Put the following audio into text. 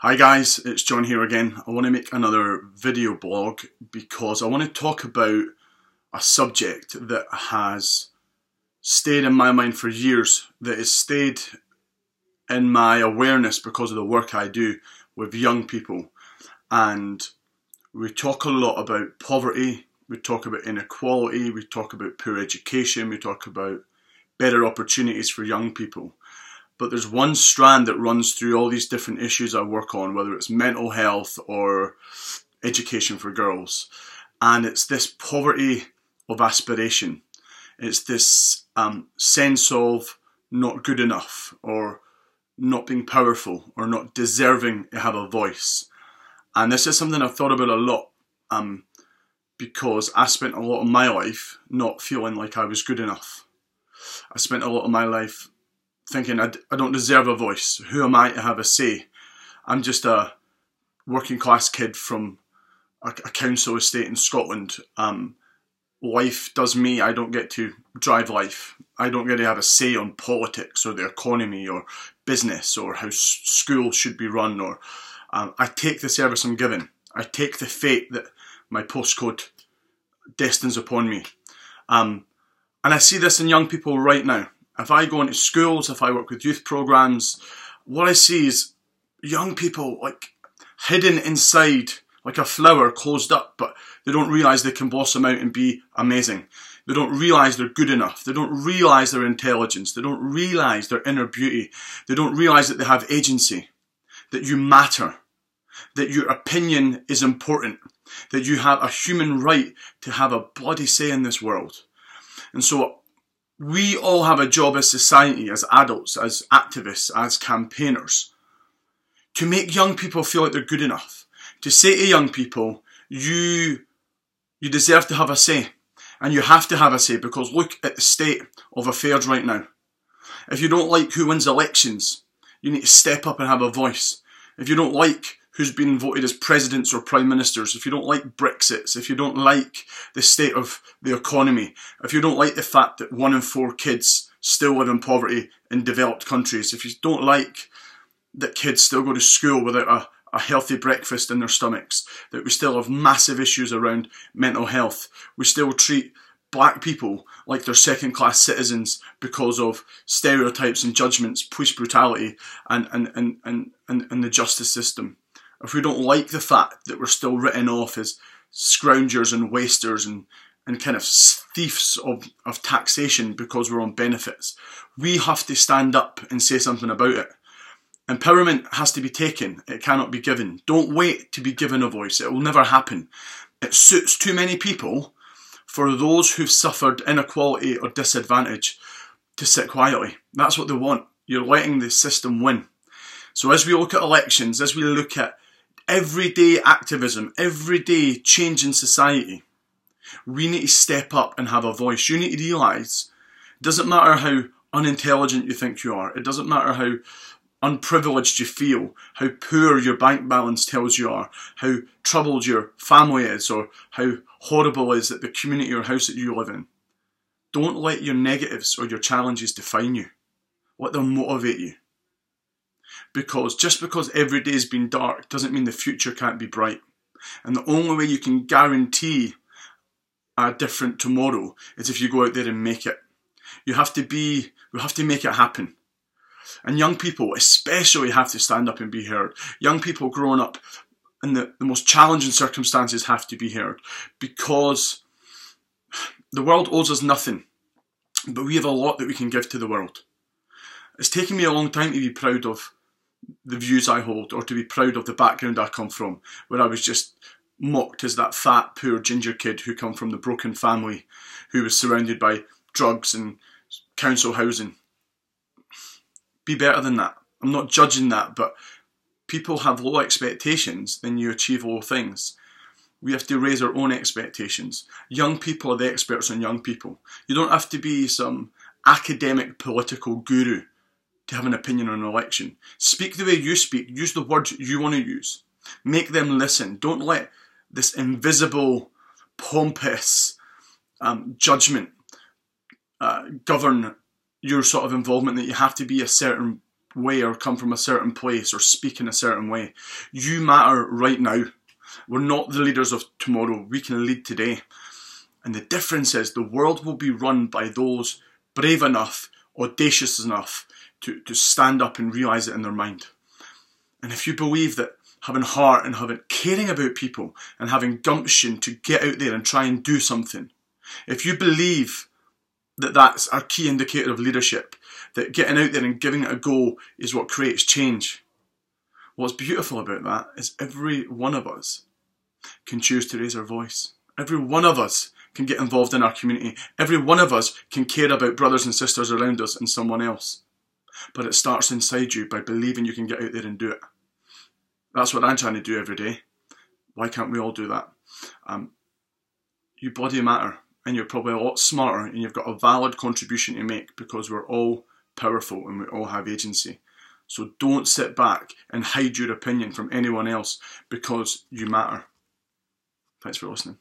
Hi guys, it's John here again. I want to make another video blog because I want to talk about a subject that has stayed in my mind for years, that has stayed in my awareness because of the work I do with young people. And we talk a lot about poverty, we talk about inequality, we talk about poor education, we talk about better opportunities for young people. But there's one strand that runs through all these different issues I work on, whether it's mental health or education for girls. And it's this poverty of aspiration. It's this sense of not good enough, or not being powerful, or not deserving to have a voice. And this is something I've thought about a lot because I spent a lot of my life not feeling like I was good enough. I spent a lot of my life thinking I don't deserve a voice. Who am I to have a say? I'm just a working class kid from a council estate in Scotland. Life does me. I don't get to drive life. I don't get to have a say on politics or the economy or business or how school should be run. Or I take the service I'm given. I take the fate that my postcode destines upon me. And I see this in young people right now. If I go into schools, if I work with youth programs, what I see is young people like hidden inside like a flower closed up, but they don't realise they can blossom out and be amazing. They don't realise they're good enough. They don't realise their intelligence. They don't realise their inner beauty. They don't realise that they have agency, that you matter, that your opinion is important, that you have a human right to have a bloody say in this world. And so we all have a job as society, as adults, as activists, as campaigners, to make young people feel like they're good enough. To say to young people, you deserve to have a say. And you have to have a say, because look at the state of affairs right now. If you don't like who wins elections, you need to step up and have a voice. If you don't like who's been voted as presidents or prime ministers, if you don't like Brexits, if you don't like the state of the economy, if you don't like the fact that 1 in 4 kids still live in poverty in developed countries, if you don't like that kids still go to school without a healthy breakfast in their stomachs, that we still have massive issues around mental health, we still treat black people like they're second-class citizens because of stereotypes and judgments, police brutality and the justice system. If we don't like the fact that we're still written off as scroungers and wasters and kind of thieves of taxation because we're on benefits, we have to stand up and say something about it. Empowerment has to be taken. It cannot be given. Don't wait to be given a voice. It will never happen. It suits too many people for those who've suffered inequality or disadvantage to sit quietly. That's what they want. You're letting the system win. So as we look at elections, as we look at everyday activism, everyday change in society, we need to step up and have a voice. You need to realise it doesn't matter how unintelligent you think you are. It doesn't matter how unprivileged you feel, how poor your bank balance tells you are, how troubled your family is, or how horrible is it the community or house that you live in. Don't let your negatives or your challenges define you. Let them motivate you. Because just because every day's been dark doesn't mean the future can't be bright. And the only way you can guarantee a different tomorrow is if you go out there and make it. We have to make it happen. And young people especially have to stand up and be heard. Young people growing up in the most challenging circumstances have to be heard, because the world owes us nothing, but we have a lot that we can give to the world. It's taken me a long time to be proud of the views I hold, or to be proud of the background I come from, where I was just mocked as that fat, poor ginger kid who come from the broken family, who was surrounded by drugs and council housing. Be better than that. I'm not judging that, but people have low expectations, then you achieve low things. We have to raise our own expectations. Young people are the experts on young people. You don't have to be some academic political guru to have an opinion on an election. Speak the way you speak. Use the words you want to use. Make them listen. Don't let this invisible, pompous judgment govern your sort of involvement, that you have to be a certain way or come from a certain place or speak in a certain way. You matter right now. We're not the leaders of tomorrow. We can lead today. And the difference is the world will be run by those brave enough, audacious enough to stand up and realise it in their mind. And if you believe that having heart and caring about people and having gumption to get out there and try and do something, if you believe that that's our key indicator of leadership, that getting out there and giving it a go is what creates change, what's beautiful about that is every one of us can choose to raise our voice. Every one of us can get involved in our community. Every one of us can care about brothers and sisters around us and someone else. But it starts inside you by believing you can get out there and do it. That's what I'm trying to do every day. Why can't we all do that? You bloody matter, and you're probably a lot smarter, and you've got a valid contribution to make because we're all powerful and we all have agency. So don't sit back and hide your opinion from anyone else because you matter. Thanks for listening.